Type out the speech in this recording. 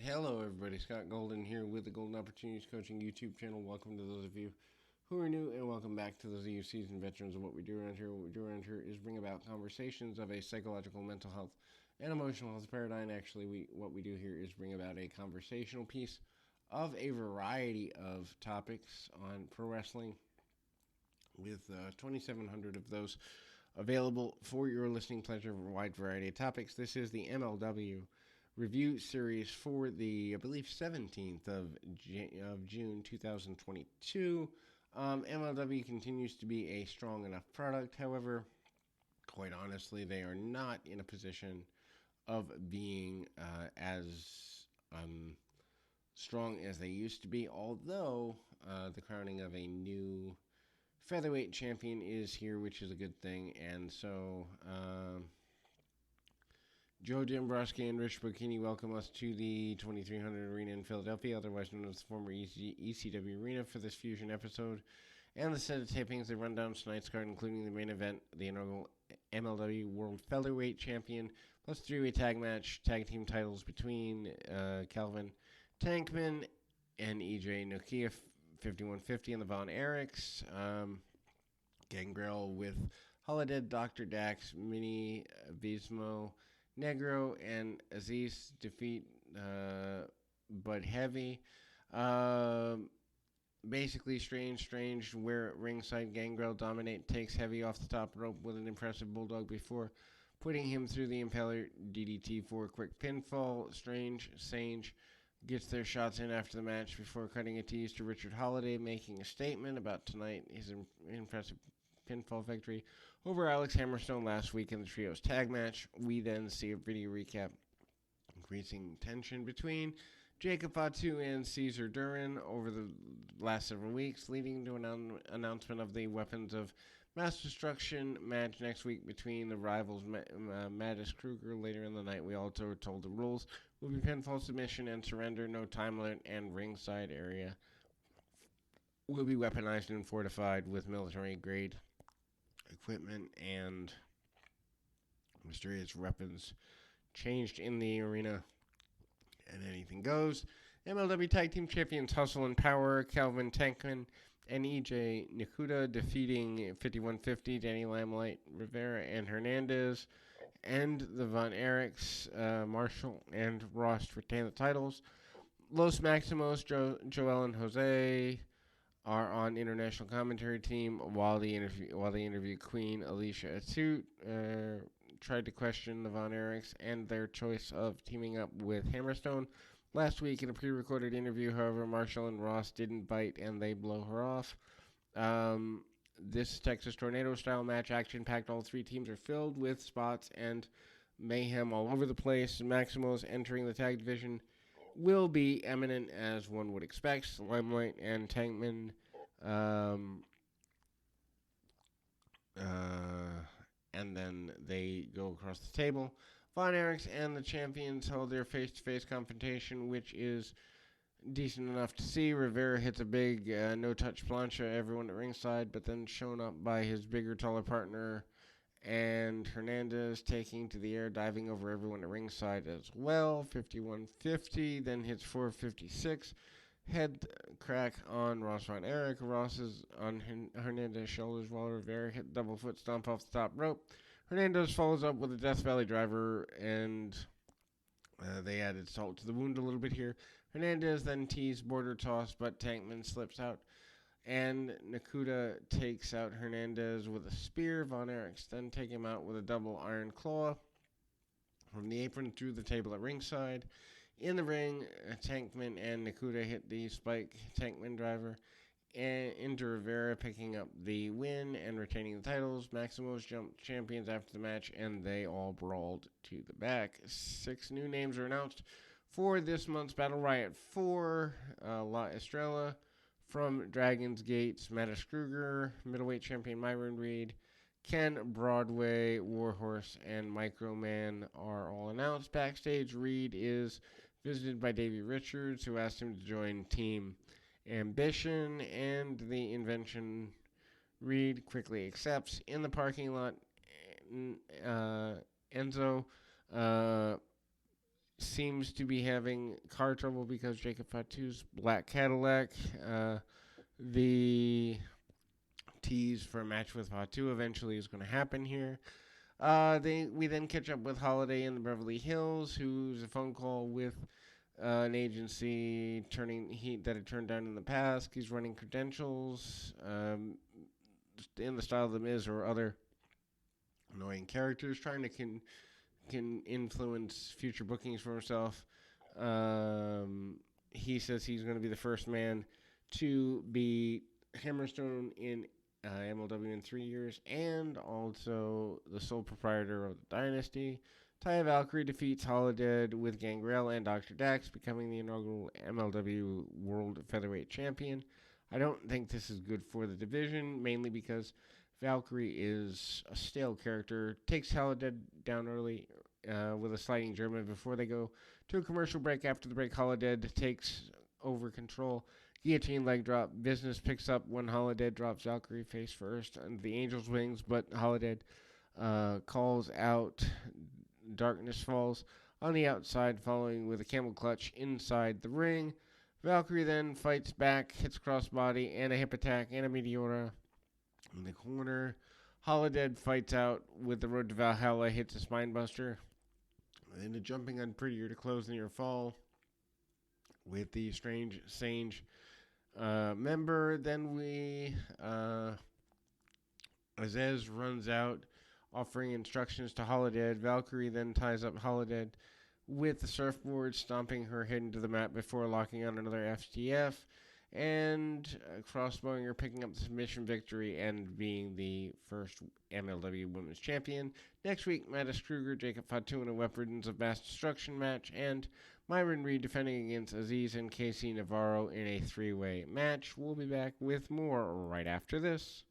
Hello, everybody. Scott Golden here with the Golden Opportunities Coaching YouTube channel. Welcome to those of you who are new, and welcome back to those of you seasoned veterans of what we do around here. What we do around here is bring about conversations of a psychological, mental health, and emotional health paradigm. Actually, what we do here is bring about a conversational piece of a variety of topics on pro wrestling, with 2,700 of those available for your listening pleasure of a wide variety of topics. This is the MLW review series for the, I believe, 17th of June 2022. MLW continues to be a strong enough product. However, quite honestly, they are not in a position of being as strong as they used to be, although the crowning of a new featherweight champion is here, which is a good thing. And so Joe Dombrowski and Rich Bocchini welcome us to the 2300 Arena in Philadelphia, otherwise known as the former ECW Arena, for this Fusion episode. And the set of tapings, they run down tonight's card, including the main event, the inaugural MLW World Featherweight Champion, plus three-way tag match, tag team titles between Calvin Tankman and EJ Nokia, 5150, and the Von Erichs. Gangrel with Holiday, Dr. Dax, Mini Abismo, Negro, and Aziz defeat Bud Heavy. Basically, strange, where at ringside Gangrel takes Heavy off the top rope with an impressive bulldog before putting him through the Impaler DDT for a quick pinfall. Strange, Sage gets their shots in after the match before cutting a tease to Richard Holiday, making a statement about tonight, his impressive pinfall victory over Alex Hammerstone last week in the Trios tag match. We then see a video recap, increasing tension between Jacob Fatu and Caesar Duran over the last several weeks, leading to an announcement of the Weapons of Mass Destruction match next week between the rivals Mattis Kruger. Later in the night, we also were told the rules will be pinfall, submission, and surrender, no time limit, and ringside area will be weaponized and fortified with military-grade equipment and mysterious weapons changed in the arena, and anything goes. MLW Tag Team Champions Hustle and Power, Calvin Tankman and EJ Nakuda defeating 5150, Danny Lamlight, Rivera, and Hernandez, and the Von Erichs, Marshall, and Ross to retain the titles. Los Maximos, Joel and Jose are on international commentary team, while the interview queen Alicia Atut tried to question the Von Erichs and their choice of teaming up with Hammerstone last week in a pre-recorded interview. However, Marshall and Ross didn't bite and they blow her off. This Texas Tornado style match, action packed. All three teams are filled with spots and mayhem all over the place. Maximos entering the tag division will be eminent, as one would expect. Limelight and Tankman and then they go across the table. Von Erichs and the champions hold their face-to-face confrontation, which is decent enough to see. Rivera hits a big no-touch plancha, everyone at ringside, but then shown up by his bigger, taller partner, and Hernandez taking to the air, diving over everyone at ringside as well. 5150, then hits 456. Head crack on Ross Von Erich. Ross is on Hernandez's shoulders while Rivera hit double foot stomp off the top rope. Hernandez follows up with a Death Valley driver, and they added salt to the wound a little bit here. Hernandez then teased border toss, but Tankman slips out, and Nakuda takes out Hernandez with a spear. Von Erichs then take him out with a double iron claw from the apron through the table at ringside. In the ring, Tankman and Nakuda hit the spike Tankman driver and into Rivera, picking up the win and retaining the titles. Maximos jumped champions after the match, and they all brawled to the back. 6 new names are announced for this month's Battle Riot 4. La Estrella from Dragon's Gate, Mattis Kruger, middleweight champion Myron Reed, Ken Broadway, Warhorse, and Microman are all announced. Backstage, Reed is visited by Davey Richards, who asked him to join Team Ambition, and the invention Reed quickly accepts. In the parking lot, Enzo seems to be having car trouble because Jacob Fatu's black Cadillac. The tease for a match with Fatu eventually is going to happen here. We then catch up with Holiday in the Beverly Hills, who's a phone call with an agency that had turned down in the past. He's running credentials in the style of the Miz or other annoying characters, trying to can influence future bookings for himself. He says he's going to be the first man to beat Hammerstone in MLW in 3 years, and also the sole proprietor of the Dynasty. Taya Valkyrie defeats Holodead with Gangrel and Dr. Dax, becoming the inaugural MLW World Featherweight Champion. I don't think this is good for the division, mainly because Valkyrie is a stale character, takes Holodead down early with a sliding German before they go to a commercial break. After the break, Holodead takes over control. Guillotine leg drop. Business picks up when Holodead drops Valkyrie face first and the Angel's wings, but Holodead calls out Darkness Falls on the outside, following with a camel clutch inside the ring. Valkyrie then fights back, hits crossbody and a hip attack and a Meteora in the corner. Holodead fights out with the Road to Valhalla, hits a spinebuster, and a jumping Unprettier to close the near fall with the Strange Sage member. Then Aziz runs out, offering instructions to Holodead. Valkyrie then ties up Holodead with the surfboard, stomping her head into the mat before locking on another FTF, and crossbowing her, picking up the submission victory and being the first MLW Women's Champion. Next week, Mattis Kruger, Jacob Fatu in a Weapons of Mass Destruction match, and Myron Reed defending against Aziz and Casey Navarro in a three-way match. We'll be back with more right after this.